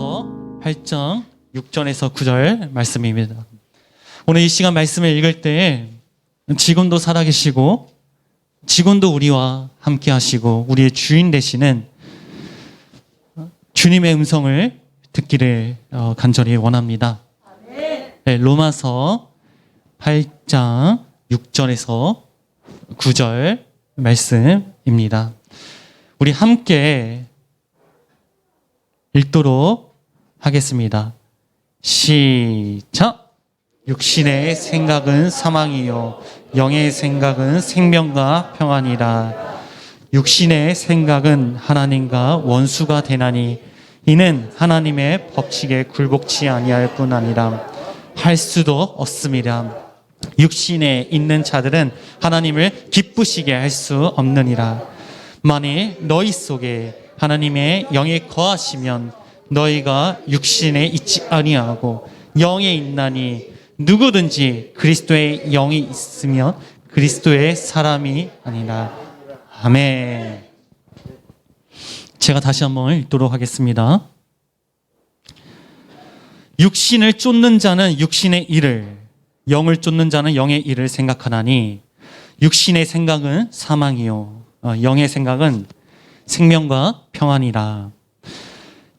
로마서 8장 6절에서 9절 말씀입니다. 오늘 이 시간 말씀을 읽을 때 지금도 살아계시고 지금도 우리와 함께 하시고 우리의 주인 되시는 주님의 음성을 듣기를 간절히 원합니다. 네, 로마서 8장 6절에서 9절 말씀입니다. 우리 함께 읽도록 하겠습니다. 시작! 육신의 생각은 사망이요 영의 생각은 생명과 평안이라. 육신의 생각은 하나님과 원수가 되나니 이는 하나님의 법칙에 굴복치 아니할 뿐 아니라 할 수도 없음이라. 육신에 있는 자들은 하나님을 기쁘시게 할 수 없느니라. 만일 너희 속에 하나님의 영이 거하시면 너희가 육신에 있지 아니하고 영에 있나니 누구든지 그리스도의 영이 있으면 그리스도의 사람이 아니라. 아멘. 제가 다시 한번 읽도록 하겠습니다. 육신을 쫓는 자는 육신의 일을, 영을 쫓는 자는 영의 일을 생각하나니 육신의 생각은 사망이요 영의 생각은 생명과 평안이라.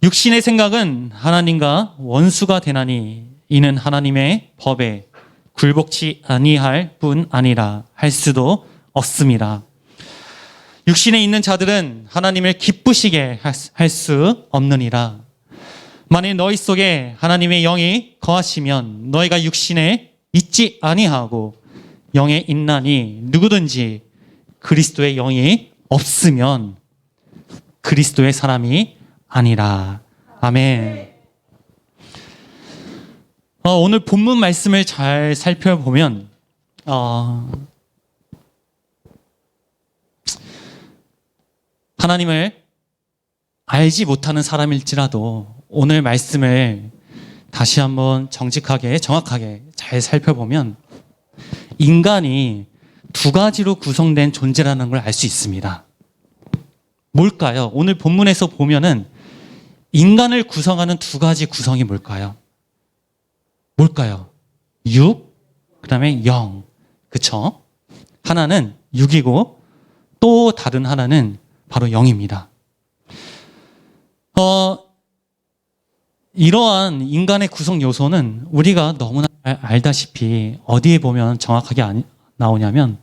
육신의 생각은 하나님과 원수가 되나니 이는 하나님의 법에 굴복치 아니할 뿐 아니라 할 수도 없음이라. 육신에 있는 자들은 하나님을 기쁘시게 할 수 없느니라. 만일 너희 속에 하나님의 영이 거하시면 너희가 육신에 있지 아니하고 영에 있나니 누구든지 그리스도의 영이 없으면 그리스도의 사람이 아니라. 아멘. 오늘 본문 말씀을 잘 살펴보면 하나님을 알지 못하는 사람일지라도 오늘 말씀을 다시 한번 정직하게 정확하게 잘 살펴보면 인간이 두 가지로 구성된 존재라는 걸 알 수 있습니다. 뭘까요? 오늘 본문에서 보면은 인간을 구성하는 두 가지 구성이 뭘까요? 육, 그 다음에 영. 그쵸? 하나는 육이고 또 다른 하나는 바로 영입니다. 이러한 인간의 구성 요소는 우리가 너무나 알다시피 어디에 보면 정확하게 나오냐면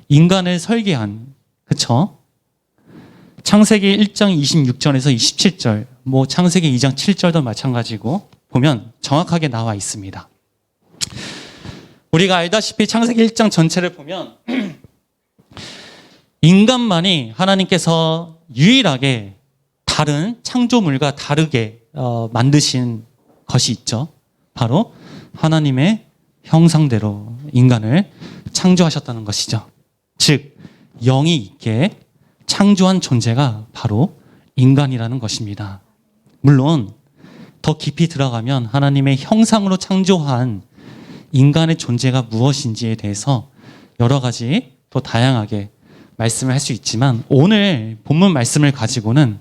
인간을 설계한, 그쵸? 창세기 1장 26절에서 27절, 창세기 2장 7절도 마찬가지고 보면 정확하게 나와 있습니다. 우리가 알다시피 창세기 1장 전체를 보면 인간만이 하나님께서 유일하게 다른 창조물과 다르게 만드신 것이 있죠. 바로 하나님의 형상대로 인간을 창조하셨다는 것이죠. 즉 영이 있게 창조한 존재가 바로 인간이라는 것입니다. 물론 더 깊이 들어가면 하나님의 형상으로 창조한 인간의 존재가 무엇인지에 대해서 여러 가지 또 다양하게 말씀을 할 수 있지만 오늘 본문 말씀을 가지고는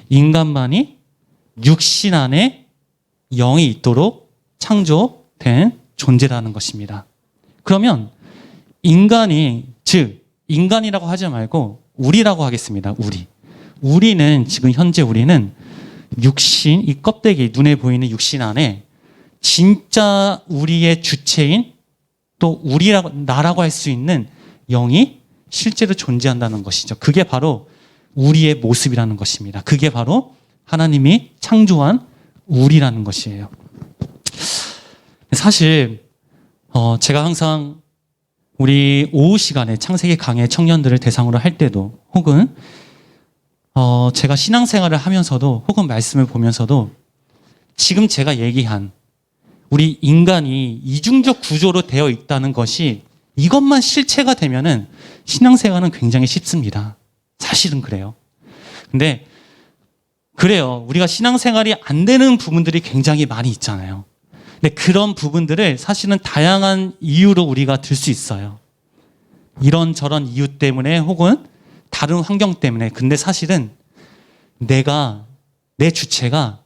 인간만이 육신 안에 영이 있도록 창조된 존재라는 것입니다. 그러면 인간이라고 하지 말고 우리라고 하겠습니다. 우리는 지금 현재 우리는 육신, 이 껍데기, 눈에 보이는 육신 안에 진짜 우리의 주체인 또 나라고 할 수 있는 영이 실제로 존재한다는 것이죠. 그게 바로 우리의 모습이라는 것입니다. 그게 바로 하나님이 창조한 우리라는 것이에요. 사실 제가 항상 우리 오후 시간에 창세기 강의 청년들을 대상으로 할 때도 혹은 제가 신앙생활을 하면서도 혹은 말씀을 보면서도 지금 제가 얘기한 우리 인간이 이중적 구조로 되어 있다는 것이 이것만 실체가 되면은 신앙생활은 굉장히 쉽습니다. 사실은 그래요. 근데 그래요. 우리가 신앙생활이 안 되는 부분들이 굉장히 많이 있잖아요. 근데 그런 부분들을 사실은 다양한 이유로 우리가 들 수 있어요. 이런저런 이유 때문에 혹은 다른 환경 때문에. 근데 사실은 내 주체가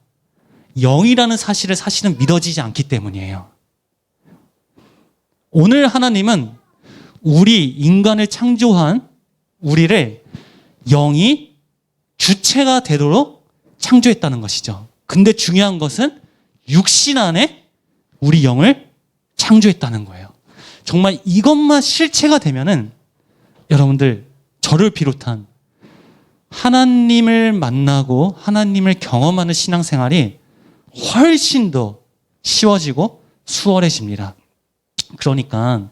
영이라는 사실을 사실은 믿어지지 않기 때문이에요. 오늘 하나님은 우리 인간을 창조한 우리를 영이 주체가 되도록 창조했다는 것이죠. 근데 중요한 것은 육신 안에 우리 영을 창조했다는 거예요. 정말 이것만 실체가 되면은 여러분들, 저를 비롯한 하나님을 만나고 하나님을 경험하는 신앙생활이 훨씬 더 쉬워지고 수월해집니다. 그러니까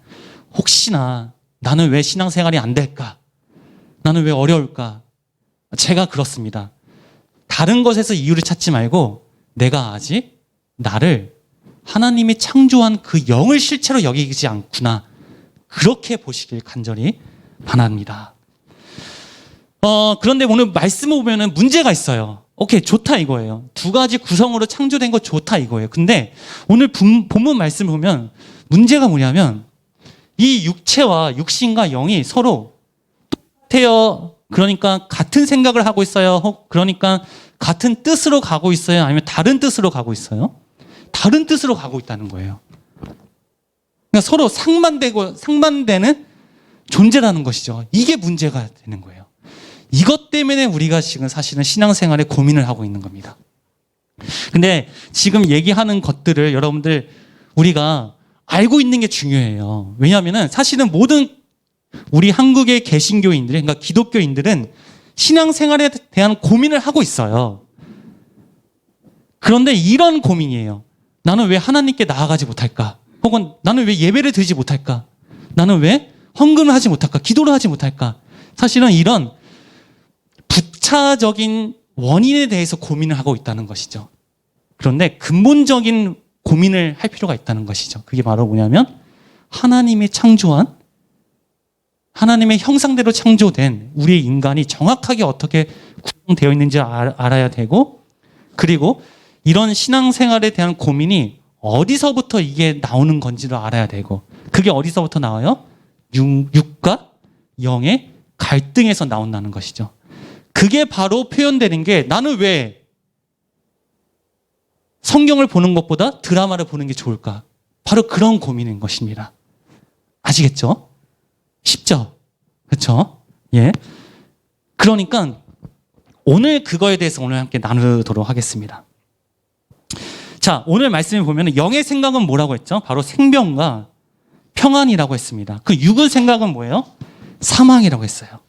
혹시나 나는 왜 신앙생활이 안 될까? 나는 왜 어려울까? 제가 그렇습니다. 다른 것에서 이유를 찾지 말고 내가 아직 나를 하나님이 창조한 그 영을 실체로 여기지 않구나. 그렇게 보시길 간절히 바랍니다. 그런데 오늘 말씀을 보면은 문제가 있어요. 오케이, 좋다 이거예요. 두 가지 구성으로 창조된 거 좋다 이거예요. 근데 오늘 본문 말씀을 보면 문제가 뭐냐면 이 육체와 육신과 영이 서로 똑같아요. 그러니까 같은 생각을 하고 있어요. 그러니까 같은 뜻으로 가고 있어요. 아니면 다른 뜻으로 가고 있어요. 다른 뜻으로 가고 있다는 거예요. 그러니까 서로 상반되는 존재라는 것이죠. 이게 문제가 되는 거예요. 이것 때문에 우리가 지금 사실은 신앙생활에 고민을 하고 있는 겁니다. 근데 지금 얘기하는 것들을 여러분들 우리가 알고 있는 게 중요해요. 왜냐하면 사실은 모든 우리 한국의 개신교인들, 그러니까 기독교인들은 신앙생활에 대한 고민을 하고 있어요. 그런데 이런 고민이에요. 나는 왜 하나님께 나아가지 못할까? 혹은 나는 왜 예배를 드리지 못할까? 나는 왜 헌금을 하지 못할까? 기도를 하지 못할까? 사실은 이런 부차적인 원인에 대해서 고민을 하고 있다는 것이죠. 그런데 근본적인 고민을 할 필요가 있다는 것이죠. 그게 바로 뭐냐면 하나님이 창조한, 하나님의 형상대로 창조된 우리의 인간이 정확하게 어떻게 구성되어 있는지 알아야 되고, 그리고 이런 신앙생활에 대한 고민이 어디서부터 이게 나오는 건지를 알아야 되고, 그게 어디서부터 나와요? 육과 영의 갈등에서 나온다는 것이죠. 그게 바로 표현되는 게, 나는 왜 성경을 보는 것보다 드라마를 보는 게 좋을까? 바로 그런 고민인 것입니다. 아시겠죠? 쉽죠? 그렇죠? 예. 그러니까 오늘 그거에 대해서 오늘 함께 나누도록 하겠습니다. 자, 오늘 말씀을 보면 영의 생각은 뭐라고 했죠? 바로 생명과 평안이라고 했습니다. 그 육의 생각은 뭐예요? 사망이라고 했어요.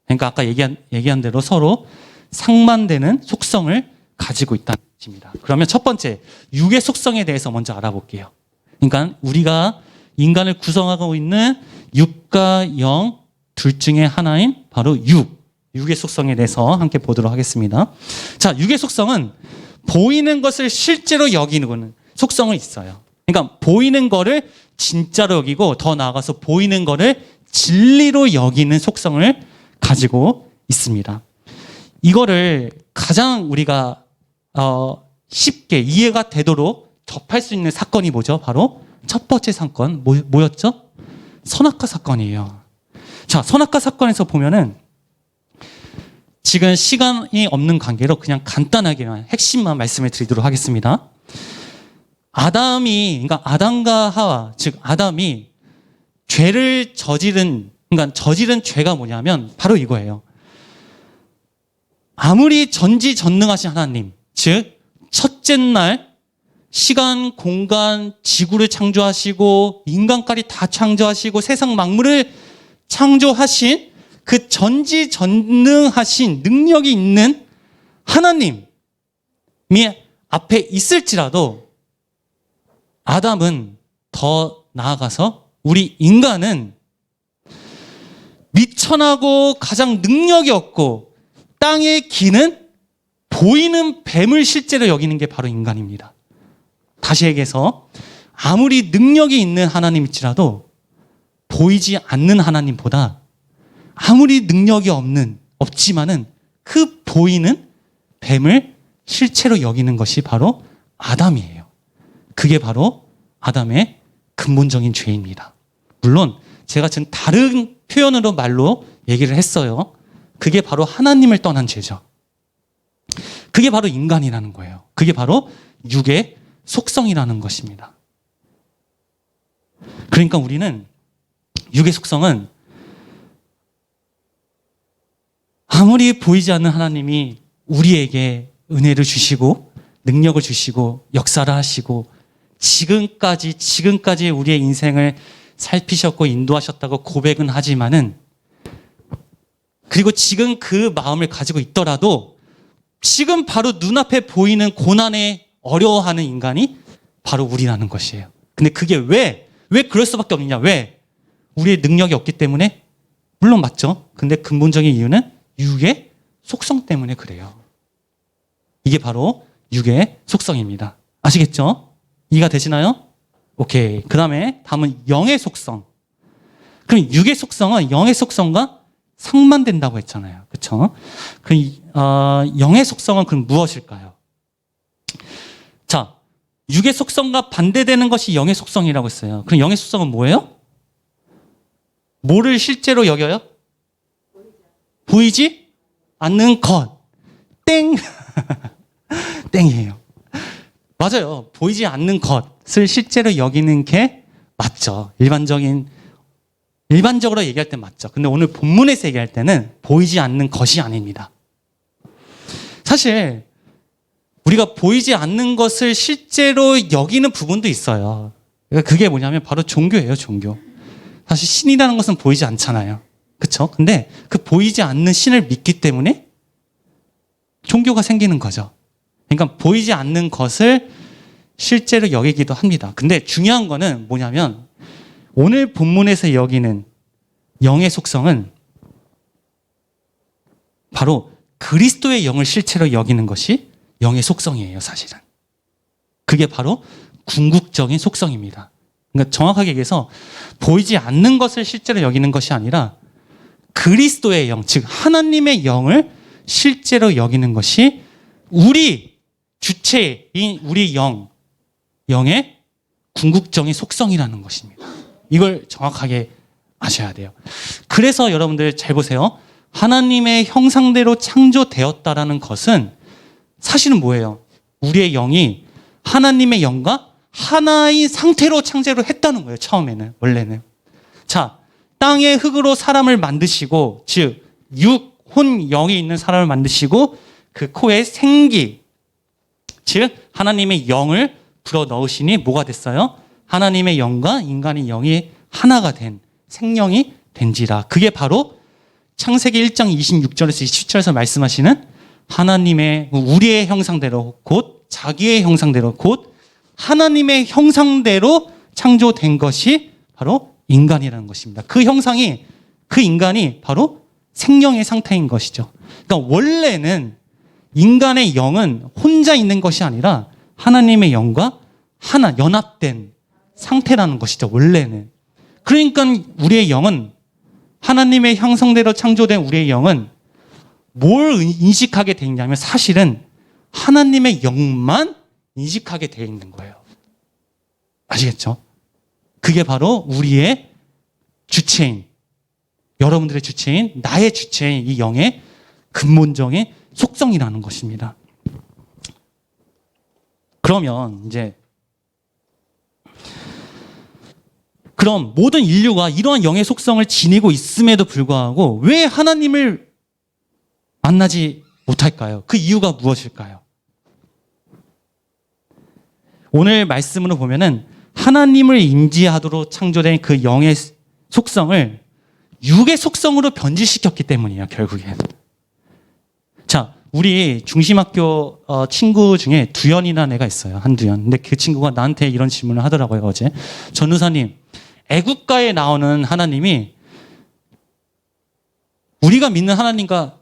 그러니까 아까 얘기한 대로 서로 상반되는 속성을 가지고 있다는 것입니다. 그러면 첫 번째, 육의 속성에 대해서 먼저 알아볼게요. 그러니까 우리가 인간을 구성하고 있는 육과 영 둘 중에 하나인 바로 육의 속성에 대해서 함께 보도록 하겠습니다. 자, 육의 속성은 보이는 것을 실제로 여기는 속성이 있어요. 그러니까 보이는 거를 진짜로 여기고, 더 나아가서 보이는 거를 진리로 여기는 속성을 가지고 있습니다. 이거를 가장 우리가 쉽게 이해가 되도록 접할 수 있는 사건이 뭐죠? 바로 첫 번째 사건 뭐였죠? 선악과 사건이에요. 자, 선악과 사건에서 보면은 지금 시간이 없는 관계로 그냥 간단하게만 핵심만 말씀을 드리도록 하겠습니다. 그러니까 아담과 하와, 즉 아담이 죄를 저지른 죄가 뭐냐면 바로 이거예요. 아무리 전지전능하신 하나님, 즉 첫째 날 시간, 공간, 지구를 창조하시고 인간까지 다 창조하시고 세상 만물을 창조하신 그 전지전능하신 능력이 있는 하나님이 앞에 있을지라도 아담은, 더 나아가서 우리 인간은 미천하고 가장 능력이 없고 땅에 기는 보이는 뱀을 실제로 여기는 게 바로 인간입니다. 다시 얘기해서 아무리 능력이 있는 하나님일지라도 보이지 않는 하나님보다 아무리 능력이 없지만은 그 보이는 뱀을 실체로 여기는 것이 바로 아담이에요. 그게 바로 아담의 근본적인 죄입니다. 물론 제가 지금 다른 표현으로 말로 얘기를 했어요. 그게 바로 하나님을 떠난 죄죠. 그게 바로 인간이라는 거예요. 그게 바로 육의 속성이라는 것입니다. 그러니까 우리는 육의 속성은 아무리 보이지 않는 하나님이 우리에게 은혜를 주시고 능력을 주시고 역사를 하시고 지금까지 우리의 인생을 살피셨고 인도하셨다고 고백은 하지만은, 그리고 지금 그 마음을 가지고 있더라도 지금 바로 눈앞에 보이는 고난에 어려워하는 인간이 바로 우리라는 것이에요. 근데 그게 왜 그럴 수밖에 없느냐? 왜? 우리의 능력이 없기 때문에? 물론 맞죠. 근데 근본적인 이유는 육의 속성 때문에 그래요. 이게 바로 육의 속성입니다. 아시겠죠? 이해가 되시나요? 오케이. 그 다음에 다음은 영의 속성. 그럼 육의 속성은 영의 속성과 상반된다고 했잖아요. 그렇죠? 영의 속성은 그럼 무엇일까요? 자, 육의 속성과 반대되는 것이 영의 속성이라고 했어요. 그럼 영의 속성은 뭐예요? 뭐를 실제로 여겨요? 보이지 않는 것. 땡. 땡이에요. 맞아요. 보이지 않는 것을 실제로 여기는 게 맞죠. 일반적으로 얘기할 때 맞죠. 근데 오늘 본문에서 얘기할 때는 보이지 않는 것이 아닙니다. 사실 우리가 보이지 않는 것을 실제로 여기는 부분도 있어요. 그게 뭐냐면 바로 종교예요, 종교. 사실 신이라는 것은 보이지 않잖아요. 그렇죠? 근데 그 보이지 않는 신을 믿기 때문에 종교가 생기는 거죠. 그러니까 보이지 않는 것을 실제로 여기기도 합니다. 근데 중요한 거는 뭐냐면 오늘 본문에서 여기는 영의 속성은 바로 그리스도의 영을 실제로 여기는 것이 영의 속성이에요, 사실은. 그게 바로 궁극적인 속성입니다. 그러니까 정확하게 얘기해서 보이지 않는 것을 실제로 여기는 것이 아니라 그리스도의 영, 즉 하나님의 영을 실제로 여기는 것이 우리 주체인 우리 영의 궁극적인 속성이라는 것입니다. 이걸 정확하게 아셔야 돼요. 그래서 여러분들 잘 보세요. 하나님의 형상대로 창조되었다라는 것은 사실은 뭐예요? 우리의 영이 하나님의 영과 하나의 상태로 창조를 했다는 거예요. 처음에는, 원래는. 자, 땅의 흙으로 사람을 만드시고, 즉 육, 혼, 영이 있는 사람을 만드시고 그 코에 생기, 즉 하나님의 영을 불어넣으시니 뭐가 됐어요? 하나님의 영과 인간의 영이 하나가 된, 생명이 된지라. 그게 바로 창세기 1장 26절에서 27절에서 말씀하시는 하나님의 우리의 형상대로 곧 자기의 형상대로 곧 하나님의 형상대로 창조된 것이 바로 인간이라는 것입니다. 그 형상이, 그 인간이 바로 생명의 상태인 것이죠. 그러니까 원래는 인간의 영은 혼자 있는 것이 아니라 하나님의 영과 하나 연합된 상태라는 것이죠. 원래는. 그러니까 우리의 영은, 하나님의 형상대로 창조된 우리의 영은 뭘 인식하게 돼 있냐면 사실은 하나님의 영만 인식하게 돼 있는 거예요. 아시겠죠? 그게 바로 우리의 주체인, 여러분들의 주체인, 나의 주체인 이 영의 근본적인 속성이라는 것입니다. 그러면 이제 그럼 모든 인류가 이러한 영의 속성을 지니고 있음에도 불구하고 왜 하나님을 만나지 못할까요? 그 이유가 무엇일까요? 오늘 말씀으로 보면은 하나님을 인지하도록 창조된 그 영의 속성을 육의 속성으로 변질시켰기 때문이에요, 결국엔. 자, 우리 중심학교 친구 중에 두현이라는 애가 있어요. 한두현. 근데 그 친구가 나한테 이런 질문을 하더라고요, 어제. 전우사님, 애국가에 나오는 하나님이 우리가 믿는 하나님과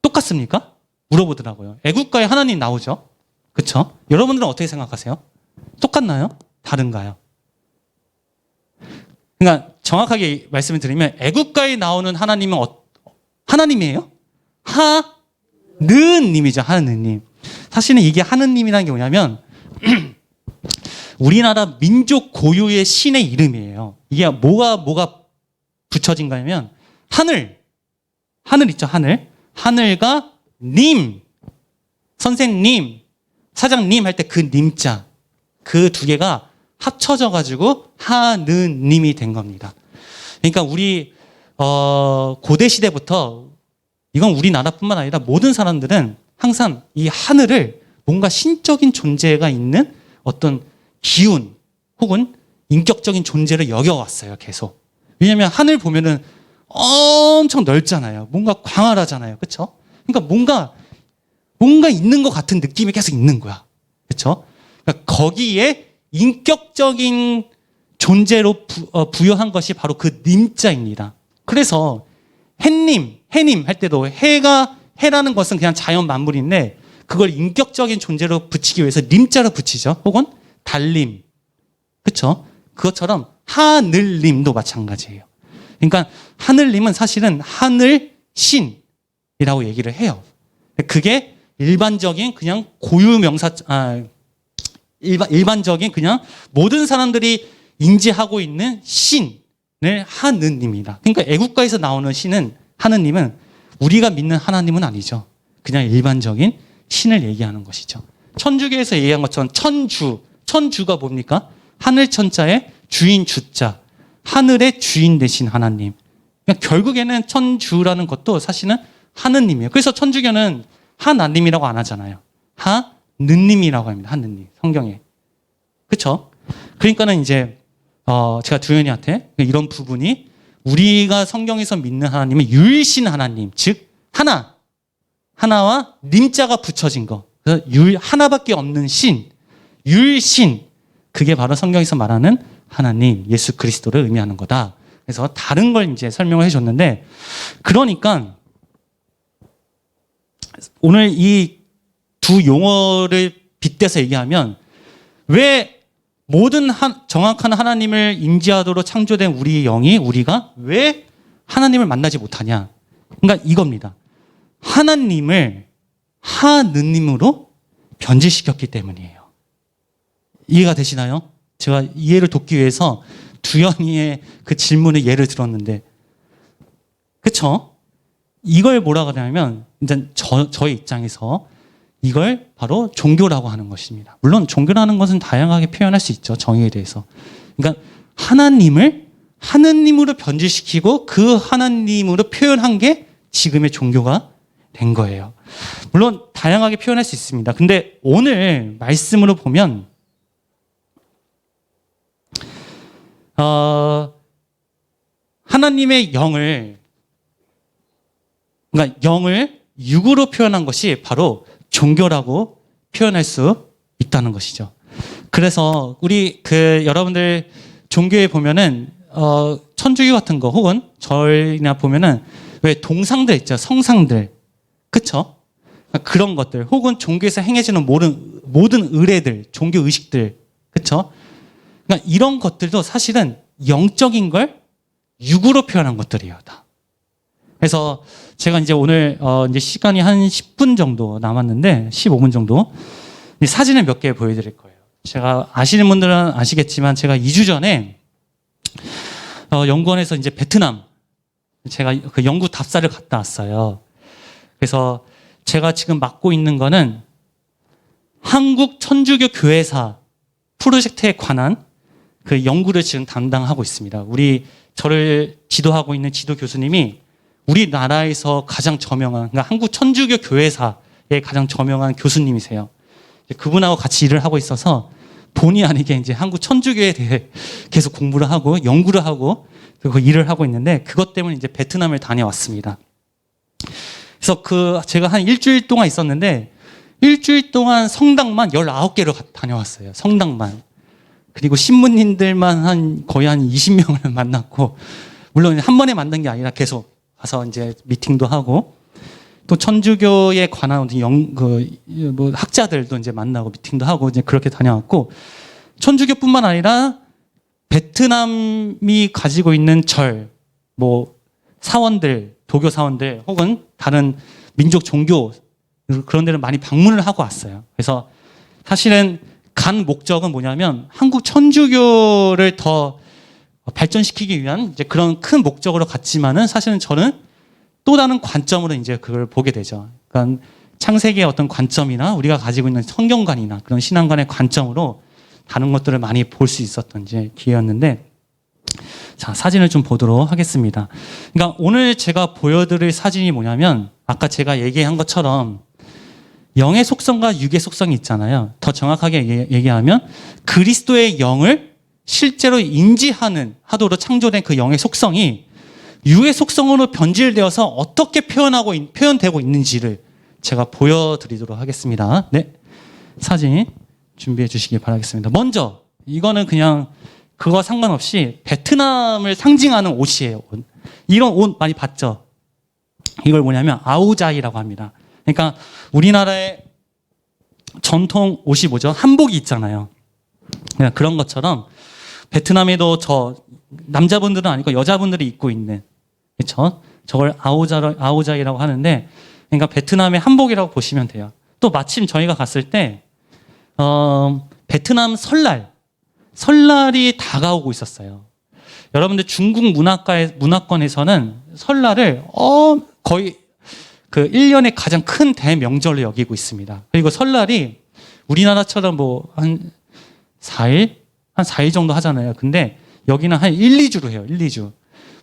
똑같습니까? 물어보더라고요. 애국가에 하나님 나오죠? 그렇죠? 여러분들은 어떻게 생각하세요? 똑같나요? 다른가요? 그러니까 정확하게 말씀을 드리면 애국가에 나오는 하나님은 하나님이에요? 하느님이죠. 하느님. 사실은 이게 하느님이라는 게 뭐냐면 우리나라 민족 고유의 신의 이름이에요. 이게 뭐가 붙여진 거냐면 하늘 있죠. 하늘과 님, 선생님, 사장님 할 때 그 님자, 그 두 개가 합쳐져 가지고 하느님이 된 겁니다. 그러니까 우리 고대 시대부터 이건 우리나라뿐만 아니라 모든 사람들은 항상 이 하늘을 뭔가 신적인 존재가 있는 어떤 기운 혹은 인격적인 존재를 여겨왔어요, 계속. 왜냐하면 하늘 보면은 엄청 넓잖아요. 뭔가 광활하잖아요. 그렇죠? 그러니까 뭔가 있는 것 같은 느낌이 계속 있는 거야. 그렇죠? 그러니까 거기에 인격적인 존재로 부여한 것이 바로 그 님자입니다. 그래서 해님 할 때도 해라는 것은 그냥 자연 만물인데 그걸 인격적인 존재로 붙이기 위해서 님자로 붙이죠. 혹은 달님. 그렇죠? 그것처럼 하늘님도 마찬가지예요. 그러니까 하늘님은 사실은 하늘신이라고 얘기를 해요. 그게 일반적인 그냥 고유명사, 일반적인 그냥 모든 사람들이 인지하고 있는 신을 하느님이다. 그러니까 애국가에서 나오는 신은 하느님은 우리가 믿는 하나님은 아니죠. 그냥 일반적인 신을 얘기하는 것이죠. 천주교에서 얘기한 것처럼 천주가 뭡니까? 하늘 천자에 주인 주자, 하늘의 주인 되신 하나님. 그러니까 결국에는 천주라는 것도 사실은 하느님이에요. 그래서 천주교는 하나님이라고 안 하잖아요. 하느님이라고 합니다. 하느님. 성경에. 그렇죠? 그러니까는 이제 제가 두현이한테 이런 부분이 우리가 성경에서 믿는 하나님은 유일신 하나님, 즉 하나와 님자가 붙여진 거. 그래서 하나밖에 없는 신, 유일신. 그게 바로 성경에서 말하는 하나님, 예수 그리스도를 의미하는 거다. 그래서 다른 걸 이제 설명을 해줬는데, 그러니까 오늘 이 두 용어를 빗대서 얘기하면 왜 모든 정확한 하나님을 인지하도록 창조된 우리 영이 우리가 왜 하나님을 만나지 못하냐? 그러니까 이겁니다. 하나님을 하느님으로 변질시켰기 때문이에요. 이해가 되시나요? 제가 이해를 돕기 위해서 두현이의 그 질문의 예를 들었는데, 그쵸? 이걸 뭐라고 하냐면, 이제 저의 입장에서 이걸 바로 종교라고 하는 것입니다. 물론 종교라는 것은 다양하게 표현할 수 있죠. 정의에 대해서. 그러니까 하나님을 하느님으로 변질시키고 그 하나님으로 표현한 게 지금의 종교가 된 거예요. 물론 다양하게 표현할 수 있습니다. 근데 오늘 말씀으로 보면 하나님의 영을, 그러니까 영을 육으로 표현한 것이 바로 종교라고 표현할 수 있다는 것이죠. 그래서 우리 여러분들 종교에 보면은 천주교 같은 거 혹은 절이나 보면은 왜 동상들 있죠, 성상들, 그쵸? 그런 것들 혹은 종교에서 행해지는 모든 의례들, 종교 의식들, 그쵸? 그러니까 이런 것들도 사실은 영적인 걸 육으로 표현한 것들이에요, 다. 그래서 제가 이제 오늘 이제 시간이 한 10분 정도 남았는데 15분 정도 사진을 몇 개 보여드릴 거예요. 제가 아시는 분들은 아시겠지만 제가 2주 전에 연구원에서 이제 베트남 제가 그 연구 답사를 갔다 왔어요. 그래서 제가 지금 맡고 있는 거는 한국 천주교 교회사 프로젝트에 관한 그 연구를 지금 담당하고 있습니다. 저를 지도하고 있는 지도 교수님이 우리나라에서 가장 저명한, 그러니까 한국 천주교 교회사의 가장 저명한 교수님이세요. 그분하고 같이 일을 하고 있어서 본의 아니게 이제 한국 천주교에 대해 계속 공부를 하고 연구를 하고 그리고 일을 하고 있는데 그것 때문에 이제 베트남을 다녀왔습니다. 그래서 제가 한 일주일 동안 있었는데 일주일 동안 성당만 19개로 다녀왔어요. 성당만. 그리고 신부님들만 거의 한 20명을 만났고, 물론 한 번에 만난 게 아니라 계속 가서 이제 미팅도 하고, 또 천주교에 관한 학자들도 이제 만나고 미팅도 하고 이제 그렇게 다녀왔고, 천주교뿐만 아니라 베트남이 가지고 있는 절, 사원들, 도교 사원들 혹은 다른 민족 종교 그런 데를 많이 방문을 하고 왔어요. 그래서 사실은 간 목적은 뭐냐면 한국 천주교를 더 발전시키기 위한 이제 그런 큰 목적으로 갔지만은 사실은 저는 또 다른 관점으로 이제 그걸 보게 되죠. 그러니까 창세기의 어떤 관점이나 우리가 가지고 있는 성경관이나 그런 신앙관의 관점으로 다른 것들을 많이 볼 수 있었던 이제 기회였는데, 자, 사진을 좀 보도록 하겠습니다. 그러니까 오늘 제가 보여드릴 사진이 뭐냐면, 아까 제가 얘기한 것처럼 영의 속성과 육의 속성이 있잖아요. 더 정확하게 얘기하면 그리스도의 영을 실제로 하도록 창조된 그 영의 속성이 육의 속성으로 변질되어서 어떻게 표현되고 있는지를 제가 보여드리도록 하겠습니다. 네, 사진 준비해 주시기 바라겠습니다. 먼저 이거는 그냥 그거 상관없이 베트남을 상징하는 옷이에요. 이런 옷 많이 봤죠? 이걸 뭐냐면 아우자이라고 합니다. 그러니까 우리나라의 전통 옷이 뭐죠? 한복이 있잖아요. 그냥 그런 것처럼 베트남에도 남자분들은 아니고 여자분들이 입고 있는, 그렇죠? 저걸 아우자이라고 하는데, 그러니까 베트남의 한복이라고 보시면 돼요. 또 마침 저희가 갔을 때 베트남 설날이 다가오고 있었어요. 여러분들 중국 문화권에서는 설날을 거의 그 1년의 가장 큰 대명절로 여기고 있습니다. 그리고 설날이 우리나라처럼 한 4일 정도 하잖아요. 근데 여기는 한 1, 2주로 해요. 1, 2주.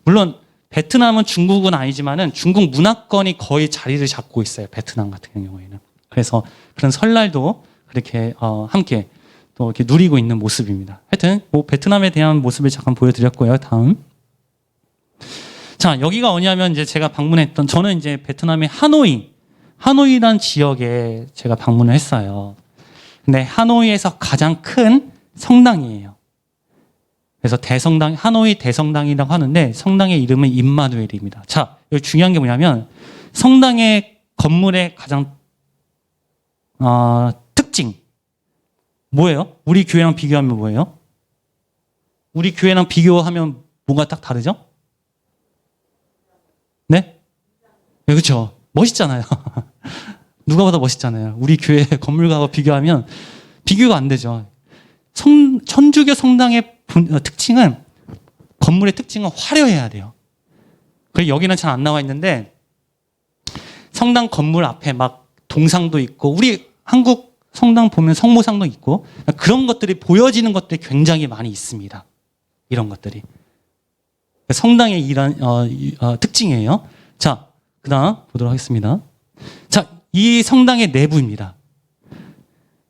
물론 베트남은 중국은 아니지만은 중국 문화권이 거의 자리를 잡고 있어요. 베트남 같은 경우에는. 그래서 그런 설날도 그렇게 함께 또 이렇게 누리고 있는 모습입니다. 하여튼 베트남에 대한 모습을 잠깐 보여드렸고요. 다음. 자, 여기가 어디냐면 이제 제가 방문했던, 저는 이제 베트남의 하노이란 지역에 제가 방문을 했어요. 근데 하노이에서 가장 큰 성당이에요. 그래서 하노이 대성당이라고 하는데 성당의 이름은 임마누엘입니다. 자, 여기 중요한 게 뭐냐면 성당의 건물의 가장 특징 뭐예요? 우리 교회랑 비교하면 뭐예요? 우리 교회랑 비교하면 뭐가 딱 다르죠? 네? 네, 그렇죠. 멋있잖아요. 누가 봐도 멋있잖아요. 우리 교회 건물과 비교하면 비교가 안 되죠. 천주교 성당의 건물의 특징은 화려해야 돼요. 그리고 여기는 잘 안 나와 있는데 성당 건물 앞에 막 동상도 있고, 우리 한국 성당 보면 성모상도 있고, 그런 것들이 보여지는 것들이 굉장히 많이 있습니다. 이런 것들이 성당의 이런 특징이에요. 자, 그다음 보도록 하겠습니다. 자, 이 성당의 내부입니다.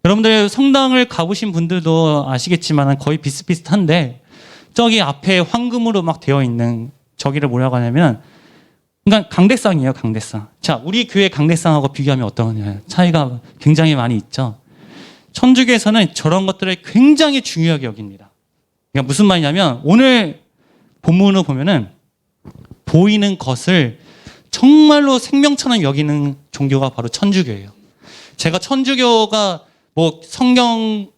여러분들 성당을 가보신 분들도 아시겠지만 거의 비슷비슷한데, 저기 앞에 황금으로 막 되어 있는 저기를 뭐라고 하냐면, 그러니까 강대상이에요. 강대상. 자, 우리 교회 강대상하고 비교하면 어떠냐, 차이가 굉장히 많이 있죠. 천주교에서는 저런 것들을 굉장히 중요하게 여깁니다. 그러니까 무슨 말이냐면, 오늘 본문을 보면은 보이는 것을 정말로 생명처럼 여기는 종교가 바로 천주교예요. 제가 천주교가 성경이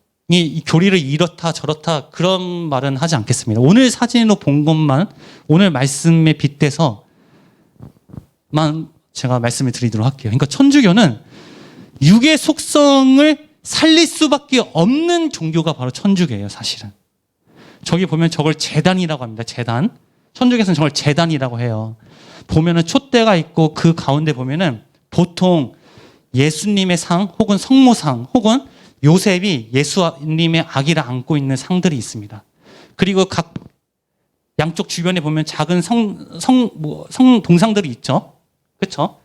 교리를 이렇다 저렇다 그런 말은 하지 않겠습니다. 오늘 사진으로 본 것만, 오늘 말씀에 빗대서만 제가 말씀을 드리도록 할게요. 그러니까 천주교는 육의 속성을 살릴 수밖에 없는 종교가 바로 천주교예요, 사실은. 저기 보면 저걸 제단이라고 합니다. 제단. 천주교에서는 저걸 제단이라고 해요. 보면은 촛대가 있고 그 가운데 보면은 보통 예수님의 상 혹은 성모상 혹은 요셉이 예수님의 아기를 안고 있는 상들이 있습니다. 그리고 각 양쪽 주변에 보면 작은 성 동상들이 있죠. 그렇죠?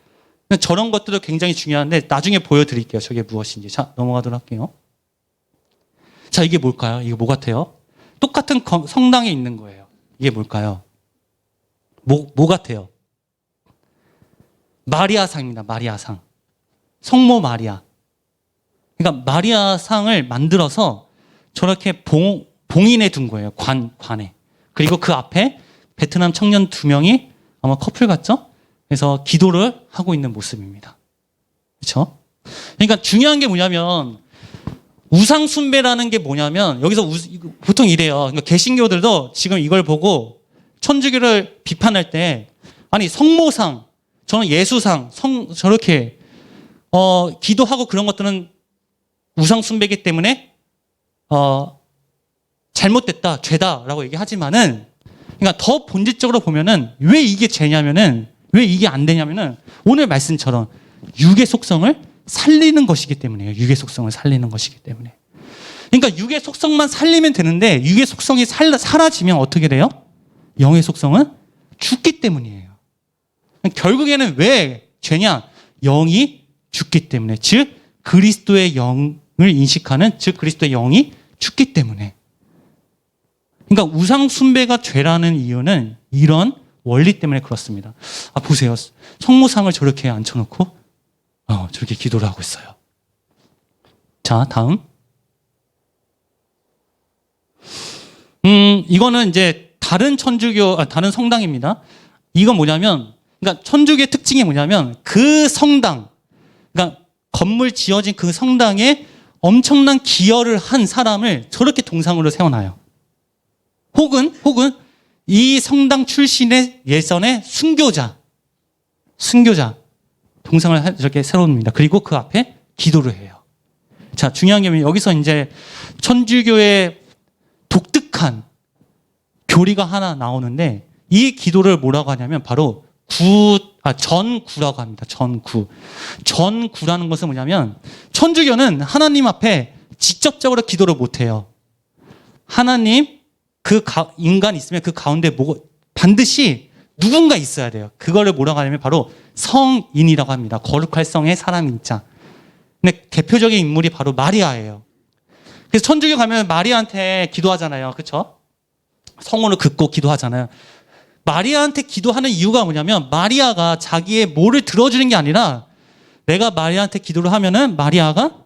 저런 것들도 굉장히 중요한데 나중에 보여드릴게요. 저게 무엇인지. 자, 넘어가도록 할게요. 자, 이게 뭘까요? 이게 뭐 같아요? 똑같은 성당에 있는 거예요. 이게 뭘까요? 뭐 같아요? 마리아상입니다. 마리아상. 성모 마리아. 그러니까 마리아상을 만들어서 저렇게 봉인해 둔 거예요. 관에. 그리고 그 앞에 베트남 청년 2명이 아마 커플 같죠? 그래서 기도를 하고 있는 모습입니다. 그렇죠? 그러니까 중요한 게 뭐냐면, 우상 숭배라는 게 뭐냐면, 여기서 보통 이래요. 그러니까 개신교들도 지금 이걸 보고 천주교를 비판할 때, 아니 성모상, 저는 예수상, 저렇게 기도하고 그런 것들은 우상 숭배이기 때문에 잘못됐다, 죄다라고 얘기하지만은, 그러니까 더 본질적으로 보면은 왜 이게 죄냐면은, 왜 이게 안 되냐면은 오늘 말씀처럼 육의 속성을 살리는 것이기 때문이에요. 육의 속성을 살리는 것이기 때문에. 그러니까 육의 속성만 살리면 되는데 육의 속성이 사라지면 어떻게 돼요? 영의 속성은 죽기 때문이에요. 결국에는 왜 죄냐? 영이 죽기 때문에. 즉 그리스도의 영을 인식하는, 즉 그리스도의 영이 죽기 때문에. 그러니까 우상 숭배가 죄라는 이유는 이런 원리 때문에 그렇습니다. 보세요. 성모상을 저렇게 앉혀놓고 저렇게 기도를 하고 있어요. 자, 다음. 이거는 이제 다른 다른 성당입니다. 이건 뭐냐면, 그러니까 천주교의 특징이 뭐냐면 그 성당, 그러니까 건물 지어진 그 성당에 엄청난 기여를 한 사람을 저렇게 동상으로 세워놔요. 혹은 이 성당 출신의 예전의 순교자 동상을 저렇게 세워놓습니다. 그리고 그 앞에 기도를 해요. 자, 중요한 게 여기서 이제 천주교의 독특한 교리가 하나 나오는데 이 기도를 뭐라고 하냐면 바로 전구라고 합니다. 전구라는 것은 뭐냐면 천주교는 하나님 앞에 직접적으로 기도를 못해요. 하나님 인간 있으면 그 가운데 반드시 누군가 있어야 돼요. 그거를 뭐라고 하냐면 바로 성인이라고 합니다. 거룩할 성의 사람인자. 근데 대표적인 인물이 바로 마리아예요. 그래서 천주교 가면 마리아한테 기도하잖아요. 그렇죠? 성호를 긋고 기도하잖아요. 마리아한테 기도하는 이유가 뭐냐면 마리아가 자기의 뭐를 들어주는 게 아니라 내가 마리아한테 기도를 하면은 마리아가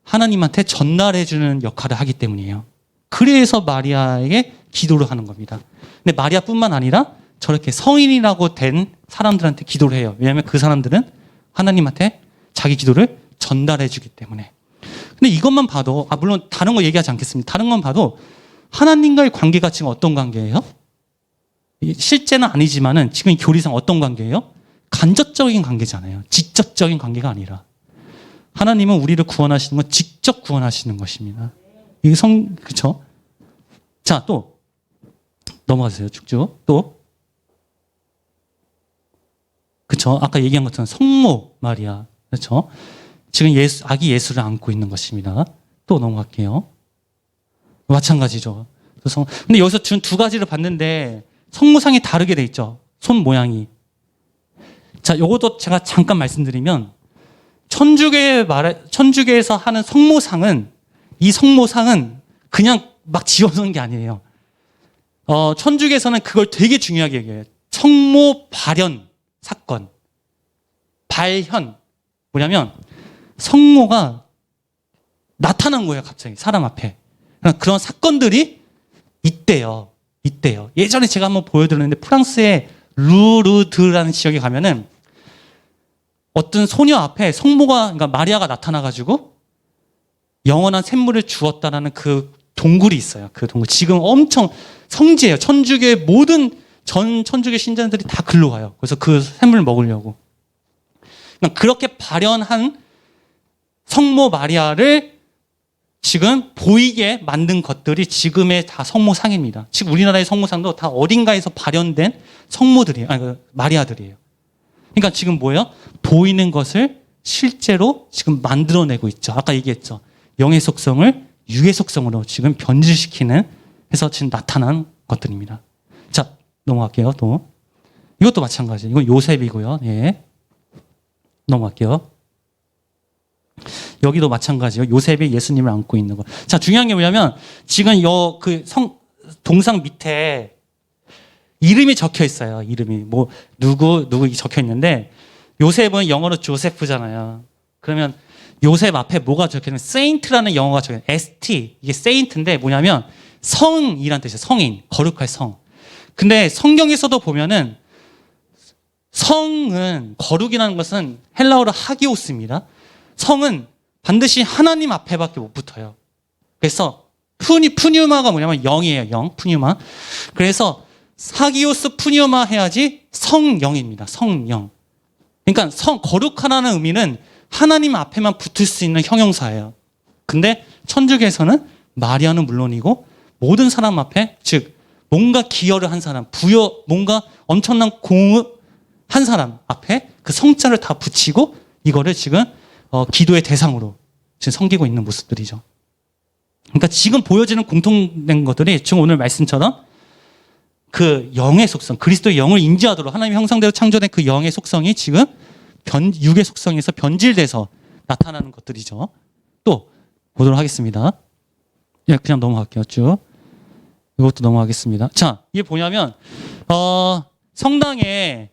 하나님한테 전달해주는 역할을 하기 때문이에요. 그래서 마리아에게 기도를 하는 겁니다. 근데 마리아뿐만 아니라 저렇게 성인이라고 된 사람들한테 기도를 해요. 왜냐하면 그 사람들은 하나님한테 자기 기도를 전달해주기 때문에. 근데 이것만 봐도 물론 다른 거 얘기하지 않겠습니다. 다른 건 봐도 하나님과의 관계가 지금 어떤 관계예요? 실제는 아니지만은 지금 교리상 어떤 관계예요? 간접적인 관계잖아요. 직접적인 관계가 아니라. 하나님은 우리를 구원하시는 건 직접 구원하시는 것입니다. 이게 그렇죠? 자, 또 넘어가세요. 쭉쭉. 또 그렇죠? 아까 얘기한 것처럼 성모 마리아. 그렇죠? 지금 아기 예수를 안고 있는 것입니다. 또 넘어갈게요. 마찬가지죠. 근데 여기서 준 두 가지를 봤는데 성모상이 다르게 돼 있죠. 손 모양이. 자, 요것도 제가 잠깐 말씀드리면 천주교에서 하는 성모상은 이 성모상은 그냥 막 지어놓은 게 아니에요. 천주교에서는 그걸 되게 중요하게 얘기해요. 성모 발현 사건. 발현. 뭐냐면 성모가 나타난 거예요. 갑자기 사람 앞에. 그런 사건들이 있대요. 예전에 제가 한번 보여드렸는데 프랑스의 루르드라는 지역에 가면은 어떤 소녀 앞에 성모가, 그러니까 마리아가 나타나가지고 영원한 샘물을 주었다라는 그 동굴이 있어요. 그 동굴. 지금 엄청 성지예요. 천주교의 모든 천주교 신자들이 다 글로 가요. 그래서 그 샘물을 먹으려고. 그러니까 그렇게 발현한 성모 마리아를 지금 보이게 만든 것들이 지금의 다 성모상입니다. 지금 우리나라의 성모상도 다 어딘가에서 발현된 성모들이에요. 마리아들이에요. 그러니까 지금 뭐예요? 보이는 것을 실제로 지금 만들어내고 있죠. 아까 얘기했죠. 영의 속성을 육의 속성으로 지금 변질시키는 해서 지금 나타난 것들입니다. 자, 넘어갈게요. 또 이것도 마찬가지. 이건 요셉이고요. 예. 넘어갈게요. 여기도 마찬가지요. 요셉이 예수님을 안고 있는 거. 자, 중요한 게 뭐냐면 지금 동상 밑에 이름이 적혀 있어요. 이름이 누구 적혀 있는데 요셉은 영어로 조세프잖아요. 그러면 요셉 앞에 뭐가 적혀 있냐면 세인트라는 영어가 적혀 있어요. ST. 이게 세인트인데 뭐냐면 성이란 뜻이에요. 성인, 거룩할 성. 근데 성경에서도 보면은 성은 거룩이라는 것은 헬라어로 하기오스입니다. 성은 반드시 하나님 앞에밖에 못 붙어요. 그래서 푸뉴마가 뭐냐면 영이에요. 영, 푸뉴마. 그래서 하기오스 푸뉴마 해야지 성영입니다. 성영. 그러니까 거룩하라는 의미는 하나님 앞에만 붙을 수 있는 형용사예요. 근데 천주교에서는 마리아는 물론이고 모든 사람 앞에, 즉 뭔가 기여를 한 사람, 뭔가 엄청난 공을 한 사람 앞에 그 성자를 다 붙이고 이거를 지금 기도의 대상으로 지금 섬기고 있는 모습들이죠. 그러니까 지금 보여지는 공통된 것들이 지금 오늘 말씀처럼 그 영의 속성, 그리스도의 영을 인지하도록 하나님의 형상대로 창조된 그 영의 속성이 지금 육의 속성에서 변질돼서 나타나는 것들이죠. 또 보도록 하겠습니다. 예, 그냥 넘어갈게요. 쭉. 이것도 넘어가겠습니다. 자, 이게 뭐냐면 성당에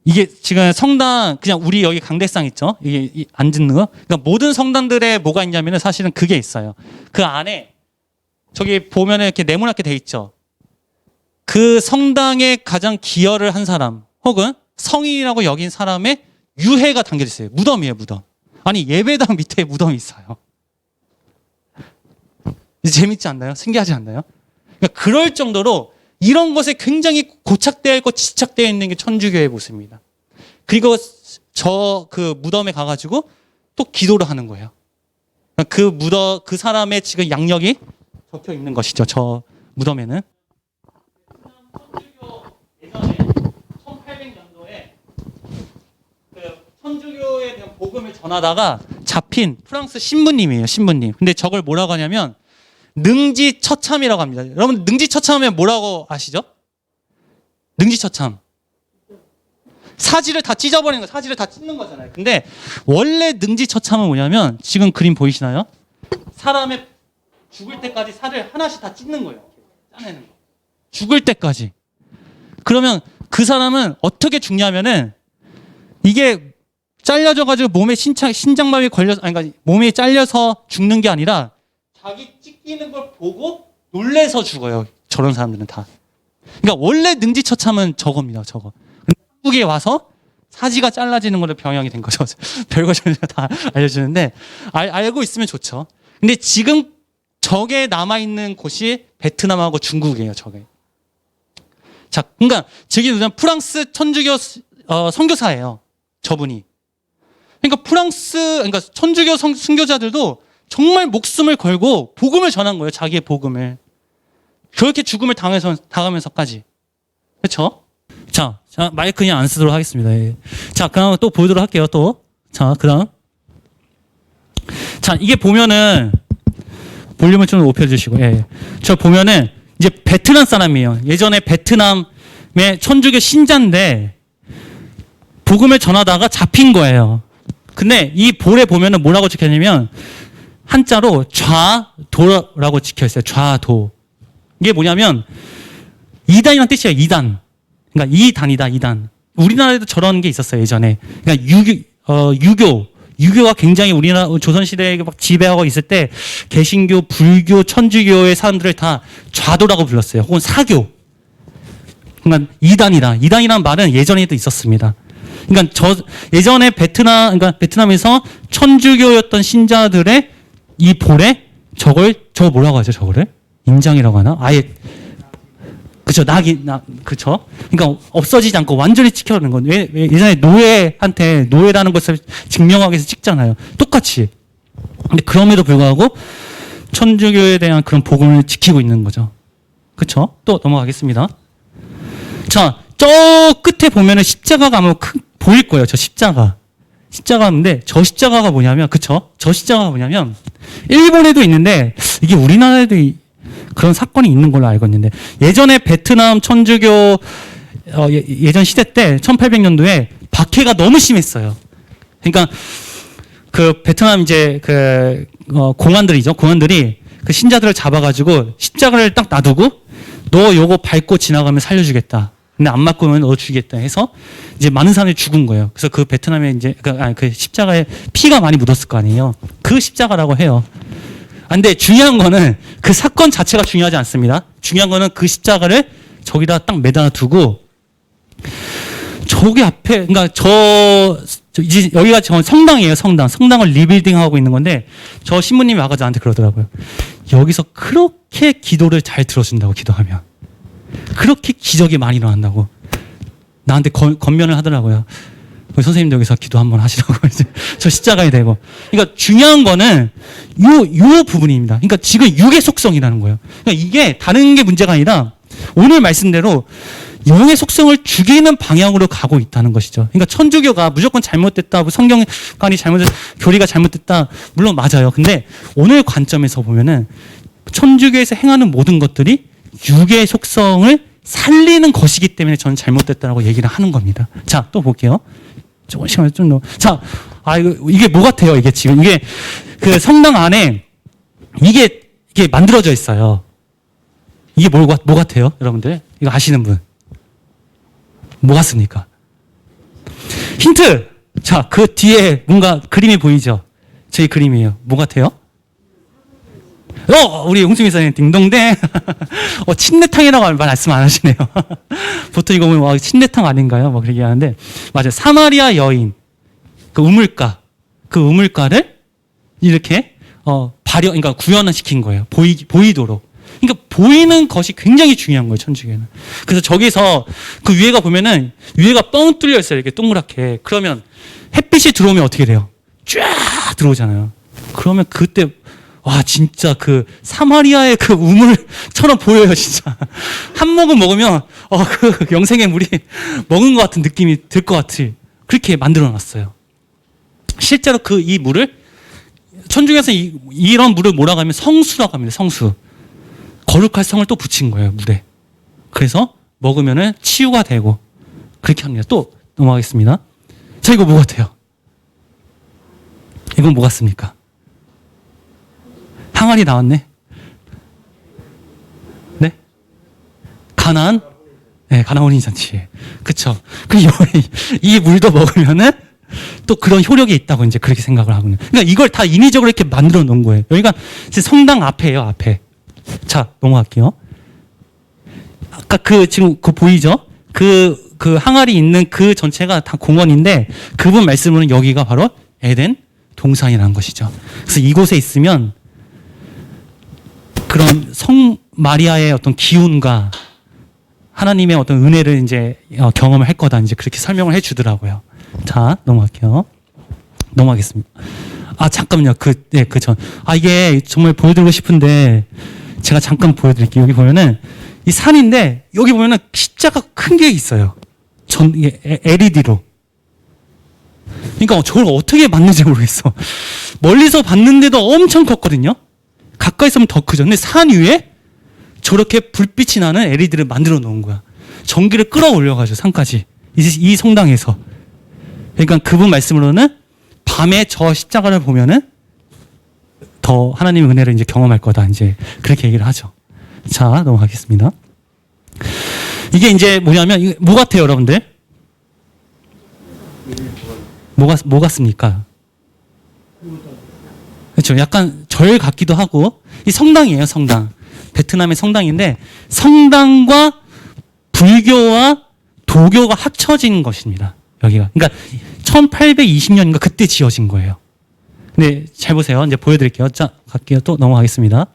이게 지금 성당 그냥 우리 여기 강대상 있죠? 이게 앉는 거. 그러니까 모든 성당들에 뭐가 있냐면은 사실은 그게 있어요. 그 안에 저기 보면은 이렇게 네모나게 돼 있죠. 그 성당에 가장 기여를 한 사람 혹은 성인이라고 여긴 사람의 유해가 담겨져 있어요. 무덤이에요, 무덤. 아니 예배당 밑에 무덤이 있어요. 재밌지 않나요? 신기하지 않나요? 그러니까 그럴 정도로 이런 것에 굉장히 고착되어 있고 집착되어 있는 게 천주교의 모습입니다. 그리고 저 그 무덤에 가가지고 또 기도를 하는 거예요. 그 사람의 지금 양력이 적혀 있는 것이죠. 저 무덤에는. 천주교 예전에 1800년도에 그 천주교에 대한 복음을 전하다가 잡힌 프랑스 신부님이에요. 신부님. 근데 저걸 뭐라고 하냐면 능지처참이라고 합니다. 여러분 능지처참하면 뭐라고 아시죠? 능지처참. 사지를 다 찢어버리는 거, 사지를 다 찢는 거잖아요. 근데 원래 능지처참은 뭐냐면 지금 그림 보이시나요? 사람의 죽을 때까지 살을 하나씩 다 찢는 거예요. 짜내는 거. 죽을 때까지. 그러면 그 사람은 어떻게 죽냐면은 이게 잘려져가지고 몸에 신장마비 걸려서, 아니, 그러니까 몸이 잘려서 죽는 게 아니라 자기 찢기는 걸 보고 놀래서 죽어요. 저런 사람들은 다. 그러니까 원래 능지처참은 저겁니다. 저거. 한국에 와서 사지가 잘라지는 걸로 병행이 된 거죠. 별거 전혀 다 알려주는데 알고 있으면 좋죠. 근데 지금 저게 남아있는 곳이 베트남하고 중국이에요. 저게. 자, 그러니까 저기 프랑스 천주교 선교사예요. 저분이. 그러니까 그러니까 천주교 순교자들도 정말 목숨을 걸고 복음을 전한 거예요. 자기의 복음을. 그렇게 죽음을 당하면서까지. 그렇죠? 자, 마이크 그냥 안 쓰도록 하겠습니다. 예. 자, 그럼 또 보도록 할게요. 또. 자, 그다음. 자, 이게 보면은 볼륨을 좀 높여주시고. 예. 저 보면은 이제 베트남 사람이에요. 예전에 베트남의 천주교 신자인데 복음을 전하다가 잡힌 거예요. 근데 이 볼에 보면은 뭐라고 적혀있냐면 한자로 좌도라고 찍혀있어요. 좌도. 이게 뭐냐면 이단이란 뜻이에요. 이단. 그러니까 이단이다. 이단. 우리나라에도 저런 게 있었어요. 예전에. 그러니까 유교가 굉장히 우리나라 조선시대에 막 지배하고 있을 때 개신교, 불교, 천주교의 사람들을 다 좌도라고 불렀어요. 혹은 사교. 그러니까 이단이다. 이단이라는 말은 예전에도 있었습니다. 그러니까 예전에 그러니까 베트남에서 천주교였던 신자들의 이 볼에 저거 뭐라고 하죠? 저거를? 인장이라고 하나? 아예 그쵸, 그쵸. 그러니까 없어지지 않고 완전히 찍혀는 건 예전에 노예라는 것을 증명하기 위해서 찍잖아요. 똑같이. 근데 그럼에도 불구하고 천주교에 대한 그런 복음을 지키고 있는 거죠. 그쵸? 또 넘어가겠습니다. 자, 저 끝에 보면은 십자가가 아마 보일 거예요. 저 십자가인데 저 십자가가 뭐냐면, 그쵸? 저 십자가가 뭐냐면 일본에도 있는데 이게 우리나라에도 그런 사건이 있는 걸로 알고 있는데 예전에 베트남 천주교 예전 시대 때 1800년도에 박해가 너무 심했어요. 그러니까 그 베트남 이제 그 공안들이 그 신자들을 잡아가지고 십자가를 딱 놔두고 너 요거 밟고 지나가면 살려주겠다. 근데 안 맞고면 너 죽이겠다 해서 이제 많은 사람들이 죽은 거예요. 그래서 그 베트남에 이제 그 십자가에 피가 많이 묻었을 거 아니에요. 그 십자가라고 해요. 근데 중요한 거는 그 사건 자체가 중요하지 않습니다. 중요한 거는 그 십자가를 저기다 딱 매달아 두고 저기 앞에, 그러니까 이제 여기가 저 성당이에요. 성당을 리빌딩하고 있는 건데 저 신부님이 와가지고 나한테 그러더라고요. 여기서 그렇게 기도를 잘 들어준다고, 기도하면 그렇게 기적이 많이 일어난다고 나한테 권면을 하더라고요. 선생님도 여기서 기도 한번 하시라고 저 십자가에 대고. 그러니까 중요한 거는 요 부분입니다. 그러니까 지금 육의 속성이라는 거예요. 그러니까 이게 다른 게 문제가 아니라 오늘 말씀대로 영의 속성을 죽이는 방향으로 가고 있다는 것이죠. 그러니까 천주교가 무조건 잘못됐다, 성경관이 교리가 잘못됐다, 물론 맞아요. 근데 오늘 관점에서 보면은 천주교에서 행하는 모든 것들이 육의 속성을 살리는 것이기 때문에 저는 잘못됐다라고 얘기를 하는 겁니다. 자, 또 볼게요. 조금 시간을 좀 더. 자, 이게 뭐 같아요? 이게 지금 이게 그 성당 안에 이게 만들어져 있어요. 이게 뭐 같아요? 여러분들 이거 아시는 분? 뭐 같습니까? 힌트! 자, 그 뒤에 뭔가 그림이 보이죠? 저희 그림이에요. 뭐 같아요? 우리 홍수미 선생님, 딩동댕. 침례탕이라고 말씀 안 하시네요. 보통 이거 보면, 침례탕 아닌가요? 뭐 그렇게 하는데. 맞아요. 사마리아 여인. 그 우물가를 이렇게, 그러니까 구현을 시킨 거예요. 보이도록. 그러니까 보이는 것이 굉장히 중요한 거예요, 천주교는. 그래서 저기서 그 위에가 보면은 위에가 뻥 뚫려 있어요, 이렇게 동그랗게. 그러면 햇빛이 들어오면 어떻게 돼요? 쫙 들어오잖아요. 그러면 그때 와 진짜 그 사마리아의 그 우물처럼 보여요, 진짜. 한 모금 먹으면 그 영생의 물이 먹은 것 같은 느낌이 들 것 같아. 그렇게 만들어놨어요. 실제로 이 물을 천주교에서 이런 물을 뭐라고 하면 성수라고 합니다. 성수. 거룩할 성을 또 붙인 거예요, 물에. 그래서 먹으면은 치유가 되고 그렇게 합니다. 또 넘어가겠습니다. 자, 이거 뭐 같아요? 이건 뭐 같습니까? 항아리 나왔네. 네? 가나안? 네, 가나안 혼인잔치. 그쵸. 이 물도 먹으면은 또 그런 효력이 있다고 이제 그렇게 생각을 하거든요. 그러니까 이걸 다 인위적으로 이렇게 만들어 놓은 거예요. 여기가 성당 앞에예요, 앞에. 자, 넘어갈게요. 아까 지금 보이죠? 그 항아리 있는 그 전체가 다 공원인데 그분 말씀으로는 여기가 바로 에덴 동산이라는 것이죠. 그래서 이곳에 있으면 그런 성 마리아의 어떤 기운과 하나님의 어떤 은혜를 이제 경험을 할 거다. 이제 그렇게 설명을 해 주더라고요. 자, 넘어갈게요. 넘어가겠습니다. 잠깐만요. 이게 정말 보여드리고 싶은데 제가 잠깐 보여드릴게요. 여기 보면은 이 산인데 여기 보면은 십자가 큰 게 있어요. 이게 LED로. 그러니까 저걸 어떻게 봤는지 모르겠어. 멀리서 봤는데도 엄청 컸거든요. 가까이서 보면 더 크죠. 근데 산 위에 저렇게 불빛이 나는 LED를 만들어 놓은 거야. 전기를 끌어올려가지고 산까지. 이 성당에서. 그러니까 그분 말씀으로는 밤에 저 십자가를 보면은 더 하나님의 은혜를 이제 경험할 거다. 이제 그렇게 얘기를 하죠. 자, 넘어가겠습니다. 이게 이제 뭐냐면, 뭐 같아요, 여러분들? 뭐 같습니까? 그렇죠. 약간 절 같기도 하고, 이 성당이에요, 성당. 베트남의 성당인데, 성당과 불교와 도교가 합쳐진 것입니다. 여기가. 그러니까 1820년인가 그때 지어진 거예요. 네, 잘 보세요. 이제 보여드릴게요. 자, 갈게요. 또 넘어가겠습니다.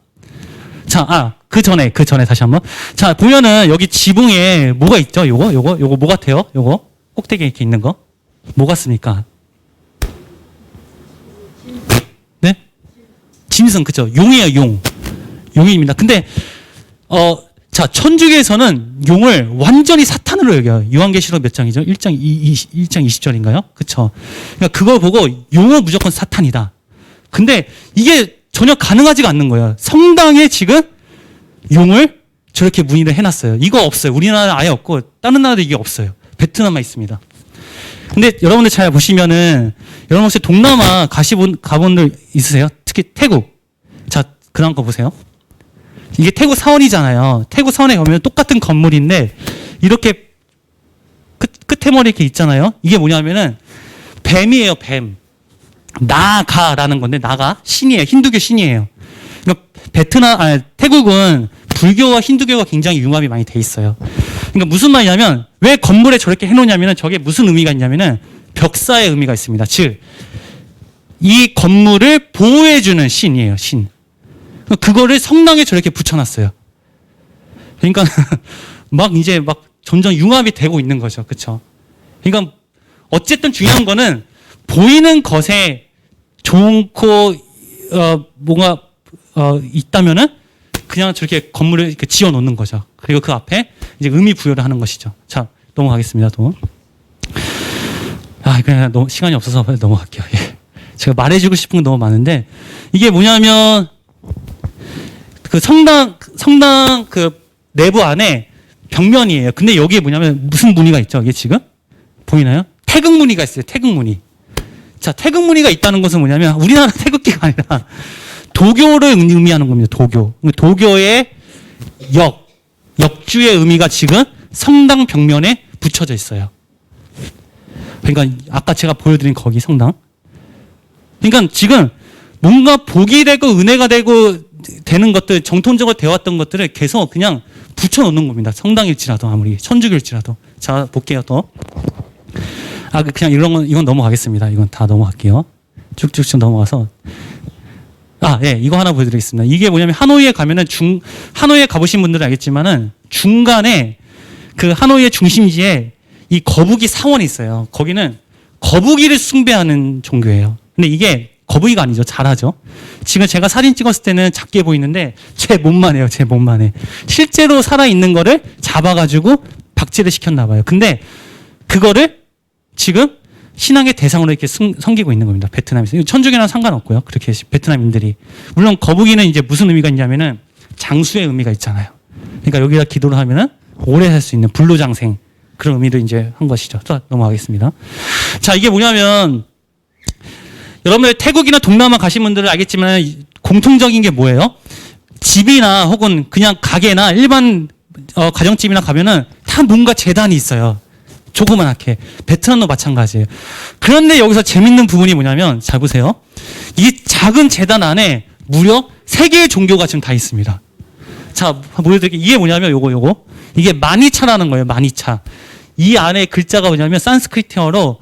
자, 그 전에 다시 한번. 자, 보면은 여기 지붕에 뭐가 있죠? 요거 뭐 같아요? 요거 꼭대기에 이렇게 있는 거. 뭐 같습니까? 네? 짐승, 그쵸? 용이에요, 용입니다. 근데, 자, 천주교에서는 용을 완전히 사탄으로 여겨요. 요한계시록 몇 장이죠? 1장 20절인가요? 그쵸? 그러니까 그걸 보고 용은 무조건 사탄이다. 근데 이게 전혀 가능하지가 않는 거예요. 성당에 지금 용을 저렇게 문의를 해놨어요. 이거 없어요. 우리나라는 아예 없고 다른 나라도 이게 없어요. 베트남만 있습니다. 근데 여러분들 잘 보시면은 여러분 혹시 동남아 가본 분 있으세요? 특히 태국. 자, 그 다음 거 보세요. 이게 태국 사원이잖아요. 태국 사원에 가면 똑같은 건물인데 이렇게 끝에 머리 이렇게 있잖아요. 이게 뭐냐면은 뱀이에요, 뱀. 나가라는 건데 나가 신이에요. 힌두교 신이에요. 그러니까 태국은 불교와 힌두교가 굉장히 융합이 많이 돼 있어요. 그러니까 무슨 말이냐면 왜 건물에 저렇게 해놓냐면은 저게 무슨 의미가 있냐면은 벽사의 의미가 있습니다. 즉 이 건물을 보호해주는 신이에요, 신. 그거를 성당에 저렇게 붙여놨어요. 그러니까 이제 점점 융합이 되고 있는 거죠. 그쵸? 그러니까 어쨌든 중요한 거는 보이는 것에 좋고, 뭔가, 있다면은 그냥 저렇게 건물을 이렇게 지어 놓는 거죠. 그리고 그 앞에 이제 의미 부여를 하는 것이죠. 자, 넘어가겠습니다. 또. 그냥 너무 시간이 없어서 넘어갈게요. 예. 제가 말해주고 싶은 건 너무 많은데, 이게 뭐냐면, 그 성당 그 내부 안에 벽면이에요. 근데 여기에 뭐냐면 무슨 무늬가 있죠? 이게 지금? 보이나요? 태극 무늬가 있어요. 태극 무늬. 자, 태극 무늬가 있다는 것은 뭐냐면 우리나라 태극기가 아니라 도교를 의미하는 겁니다. 도교의 역주의 의미가 지금 성당 벽면에 붙여져 있어요. 그러니까 아까 제가 보여드린 거기 성당. 그러니까 지금 뭔가 복이 되고 은혜가 되는 것들, 정통적으로 되어왔던 것들을 계속 그냥 붙여놓는 겁니다. 성당일지라도, 아무리 천주교일지라도. 자, 볼게요. 또. 그냥 이건 넘어가겠습니다. 이건 다 넘어갈게요. 쭉쭉쭉 넘어가서. 예, 이거 하나 보여드리겠습니다. 이게 뭐냐면 하노이에 가면은 하노이에 가보신 분들은 알겠지만은 중간에 그 하노이의 중심지에 이 거북이 사원이 있어요. 거기는 거북이를 숭배하는 종교예요. 근데 이게 거북이가 아니죠. 잘하죠. 지금 제가 사진 찍었을 때는 작게 보이는데 제 몸만 해요. 제 몸만 해. 실제로 살아있는 거를 잡아가지고 박제를 시켰나 봐요. 근데 그거를 지금 신앙의 대상으로 이렇게 섬기고 있는 겁니다. 베트남에서. 천주교랑 상관없고요. 그렇게 베트남인들이. 물론 거북이는 이제 무슨 의미가 있냐면은 장수의 의미가 있잖아요. 그러니까 여기다 기도를 하면은 오래 살 수 있는 불로장생. 그런 의미로 이제 한 것이죠. 또 넘어가겠습니다. 자, 이게 뭐냐면 여러분들 태국이나 동남아 가신 분들은 알겠지만 공통적인 게 뭐예요? 집이나 혹은 그냥 가게나 일반 가정집이나 가면은 다 뭔가 제단이 있어요. 조그만하게. 베트남도 마찬가지예요. 그런데 여기서 재밌는 부분이 뭐냐면 잘 보세요. 이 작은 제단 안에 무려 3개의 종교가 지금 다 있습니다. 자, 보여드릴게요. 이게 뭐냐면 요거. 이게 마니차라는 거예요. 마니차. 이 안에 글자가 뭐냐면 산스크리트어로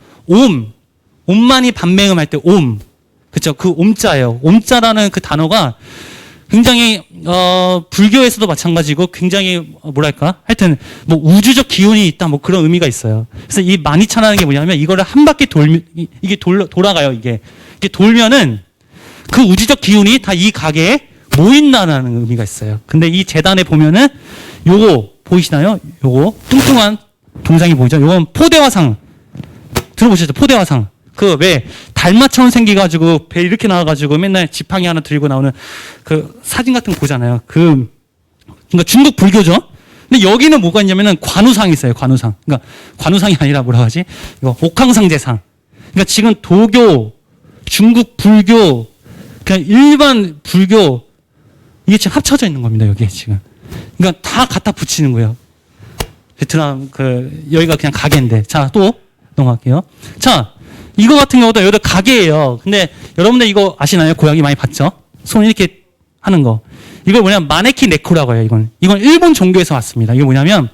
옴만이 반매음 할 때 옴. 그쵸? 그 옴자예요. 옴자라는 그 단어가 굉장히, 불교에서도 마찬가지고 굉장히, 뭐랄까? 하여튼, 뭐 우주적 기운이 있다. 뭐 그런 의미가 있어요. 그래서 이 마니차라는 게 뭐냐면 이거를 한 바퀴 이게 돌아가요. 이게 돌면은 그 우주적 기운이 다 이 가게에 모인다는 의미가 있어요. 근데 이 재단에 보면은 요거 보이시나요? 요거 뚱뚱한 동상이 보이죠? 요건 포대화상. 들어보셨죠? 포대화상. 그 왜 달마처럼 생겨가지고 배 이렇게 나와가지고 맨날 지팡이 하나 들고 나오는 그 사진 같은 거 보잖아요. 그러니까 중국 불교죠. 근데 여기는 뭐가 있냐면은 관우상이 있어요. 관우상. 그러니까 관우상이 아니라 뭐라 하지? 이거 옥황상제상. 그러니까 지금 도교, 중국 불교, 그냥 일반 불교 이게 지금 합쳐져 있는 겁니다. 여기에 지금. 그러니까 다 갖다 붙이는 거예요. 베트남 여기가 그냥 가게인데. 자, 또 넘어갈게요. 자, 이거 같은 경우도 여기도 가게예요. 근데 여러분들 이거 아시나요? 고양이 많이 봤죠? 손 이렇게 하는 거. 이걸 뭐냐면 마네키 네코라고 해요. 이건 일본 종교에서 왔습니다. 이게 뭐냐면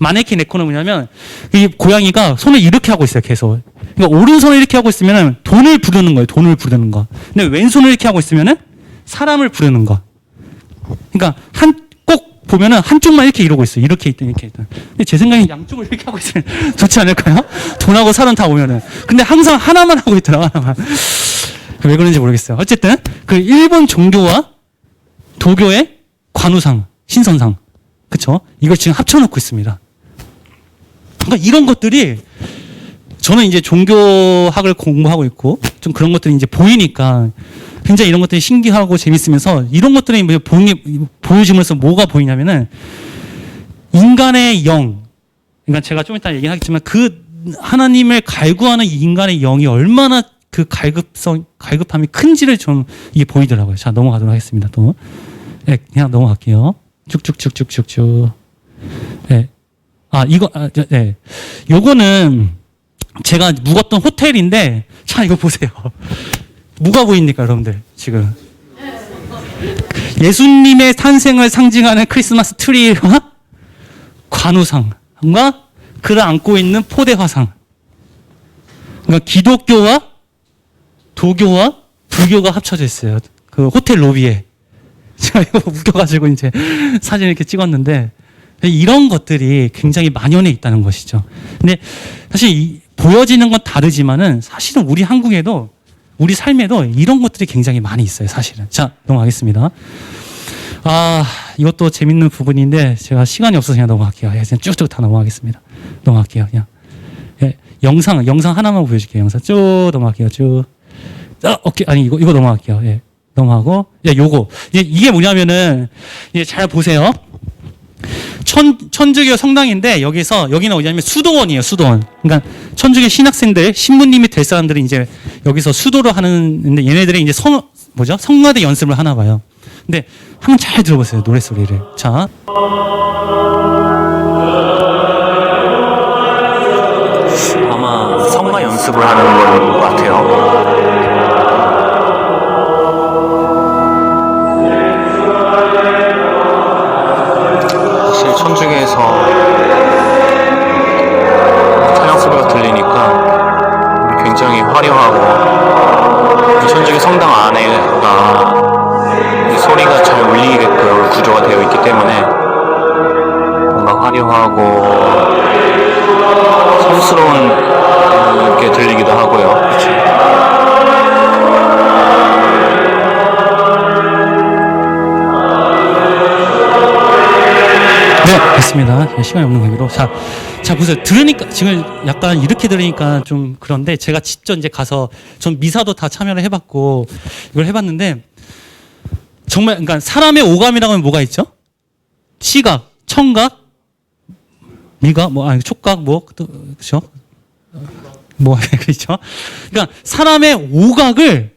마네키 네코는 뭐냐면 이 고양이가 손을 이렇게 하고 있어요. 계속. 그러니까 오른손을 이렇게 하고 있으면은 돈을 부르는 거예요. 돈을 부르는 거. 근데 왼손을 이렇게 하고 있으면은 사람을 부르는 거. 그러니까 꼭 보면은 한쪽만 이렇게 이러고 있어요. 이렇게 있든. 근데 제 생각엔 양쪽을 이렇게 하고 있으면 좋지 않을까요? 돈하고 사람 다 오면은. 근데 항상 하나만 하고 있더라고요. 하나만. 왜 그런지 모르겠어요. 어쨌든 그 일본 종교와 도교의 관우상, 신선상. 그쵸? 이걸 지금 합쳐놓고 있습니다. 그러니까 이런 것들이 저는 이제 종교학을 공부하고 있고 좀 그런 것들이 이제 보이니까 굉장히 이런 것들이 신기하고 재밌으면서 이런 것들이 보여지면서 뭐가 보이냐면은 인간의 영. 그러니까 제가 좀 이따 얘기하겠지만 그 하나님을 갈구하는 이 인간의 영이 얼마나 그 갈급함이 큰지를 좀 이게 보이더라고요. 자, 넘어가도록 하겠습니다. 또. 네, 그냥 넘어갈게요. 쭉쭉쭉쭉쭉쭉. 네. 네. 요거는 제가 묵었던 호텔인데, 자, 이거 보세요. 뭐가 보입니까, 여러분들, 지금? 예수님의 탄생을 상징하는 크리스마스 트리와 관우상과 그를 안고 있는 포대화상. 그러니까 기독교와 도교와 불교가 합쳐져 있어요. 그 호텔 로비에. 제가 이거 웃겨가지고 이제 사진 이렇게 찍었는데, 이런 것들이 굉장히 만연해 있다는 것이죠. 근데 사실 보여지는 건 다르지만은 사실은 우리 한국에도 우리 삶에도 이런 것들이 굉장히 많이 있어요. 사실은. 자, 넘어가겠습니다. 이것도 재밌는 부분인데 제가 시간이 없어서 그냥 넘어갈게요. 그냥 쭉쭉 다 넘어가겠습니다. 넘어갈게요. 그냥. 영상 하나만 보여줄게요. 영상 쭉 넘어갈게요. 쭉. 오케이. 아니 이거 넘어갈게요. 넘어가고. 요거. 이게 뭐냐면은 잘 보세요. 천주교 성당인데 여기는 어디냐면 수도원이에요. 수도원. 그러니까 천주교 신학생들, 신부님이 될 사람들이 이제 여기서 수도를 하는데 얘네들이 이제 성가대 연습을 하나 봐요. 근데 한번 잘 들어보세요. 노래소리를. 자. 아마 성가 연습을 하는 것 같아요. 사실 천주교에서 찬양 소리가 들리니까 굉장히 화려하고 천주교 성당 안에가 소리가 잘 울리게끔 구조가 되어 있기 때문에 뭔가 화려하고 성스러운 게 들리기도 하고요. 그렇죠? 네, 됐습니다. 시간이 없는 관계로. 자, 보세요. 들으니까, 지금 약간 이렇게 들으니까 좀 그런데 제가 직접 이제 가서 전 미사도 다 참여를 해봤고 이걸 해봤는데 정말, 그러니까 사람의 오감이라고 하면 뭐가 있죠? 시각, 청각, 미각, 촉각, 그렇죠? 그렇죠? 그러니까 사람의 오각을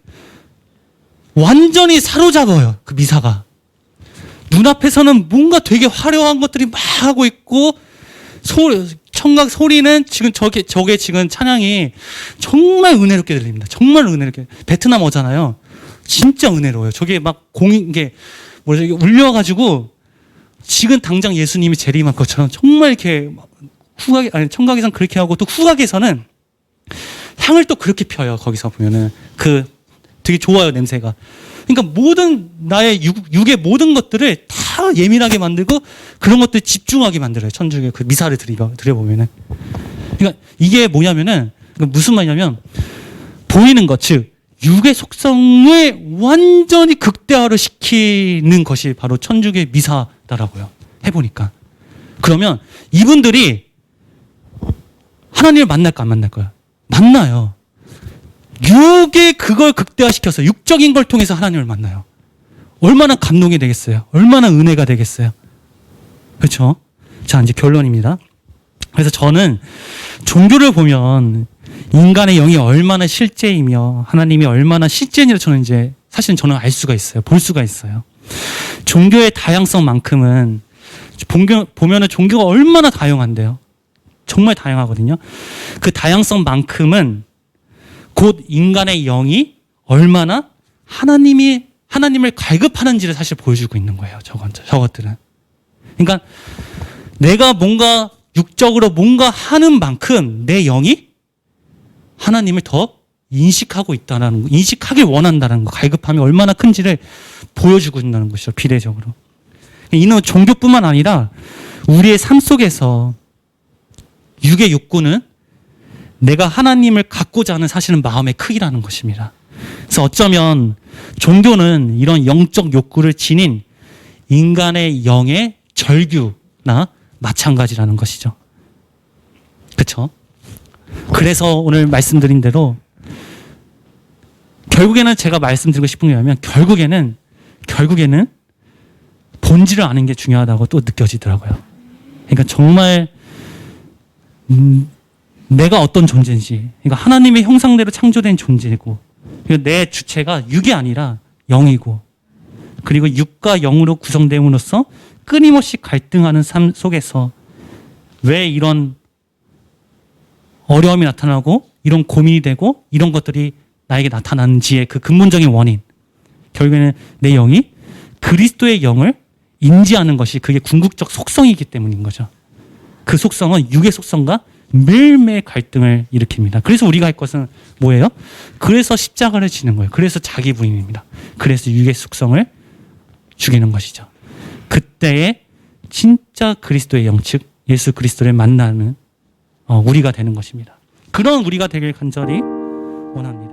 완전히 사로잡아요. 그 미사가. 눈앞에서는 뭔가 되게 화려한 것들이 막 하고 있고, 청각 소리는 지금 저게 지금 찬양이 정말 은혜롭게 들립니다. 정말 은혜롭게. 베트남어잖아요. 진짜 은혜로워요. 저게 막 이게 울려가지고 지금 당장 예수님이 재림한 것처럼 정말 이렇게 청각에선 그렇게 하고 또 후각에서는 향을 또 그렇게 펴요. 거기서 보면은 되게 좋아요, 냄새가. 그러니까 모든 나의 육의 모든 것들을 다 예민하게 만들고 그런 것들 집중하게 만들어요. 천주교 그 미사를 들여보면은. 그러니까 이게 뭐냐면은 무슨 말이냐면 보이는 것, 즉 육의 속성을 완전히 극대화를 시키는 것이 바로 천주교의 미사다라고요. 해보니까. 그러면 이분들이 하나님을 만날까 안 만날까요? 만나요. 육의 그걸 극대화시켜서 육적인 걸 통해서 하나님을 만나요. 얼마나 감동이 되겠어요? 얼마나 은혜가 되겠어요? 그렇죠? 자, 이제 결론입니다. 그래서 저는 종교를 보면 인간의 영이 얼마나 실제이며 하나님이 얼마나 실제인지를 사실은 저는 알 수가 있어요. 볼 수가 있어요. 종교의 다양성만큼은 보면은 종교가 얼마나 다양한데요. 정말 다양하거든요. 그 다양성만큼은 곧 인간의 영이 얼마나 하나님을 갈급하는지를 사실 보여주고 있는 거예요. 저것들은. 그러니까 내가 뭔가 육적으로 뭔가 하는 만큼 내 영이 하나님을 더 인식하고 있다는 거, 인식하길 원한다는 거, 갈급함이 얼마나 큰지를 보여주고 있다는 것이죠. 비례적으로. 이는 종교뿐만 아니라 우리의 삶 속에서 육의 욕구는 내가 하나님을 갖고자 하는 사실은 마음의 크기라는 것입니다. 그래서 어쩌면 종교는 이런 영적 욕구를 지닌 인간의 영의 절규나 마찬가지라는 것이죠. 그렇죠? 그래서 오늘 말씀드린 대로 결국에는 제가 말씀드리고 싶은 게 뭐냐면 결국에는 본질을 아는 게 중요하다고 또 느껴지더라고요. 그러니까 정말 내가 어떤 존재인지, 그러니까 하나님의 형상대로 창조된 존재이고, 내 주체가 육이 아니라 영이고, 그리고 육과 영으로 구성됨으로써 끊임없이 갈등하는 삶 속에서 왜 이런 어려움이 나타나고 이런 고민이 되고 이런 것들이 나에게 나타나는지의 그 근본적인 원인, 결국에는 내 영이 그리스도의 영을 인지하는 것이 그게 궁극적 속성이기 때문인 거죠. 그 속성은 육의 속성과 매일매일 갈등을 일으킵니다. 그래서 우리가 할 것은 뭐예요? 그래서 십자가를 지는 거예요. 그래서 자기 부인입니다. 그래서 육의 속성을 죽이는 것이죠. 그때의 진짜 그리스도의 영, 즉 예수 그리스도를 만나는 우리가 되는 것입니다. 그런 우리가 되길 간절히 원합니다.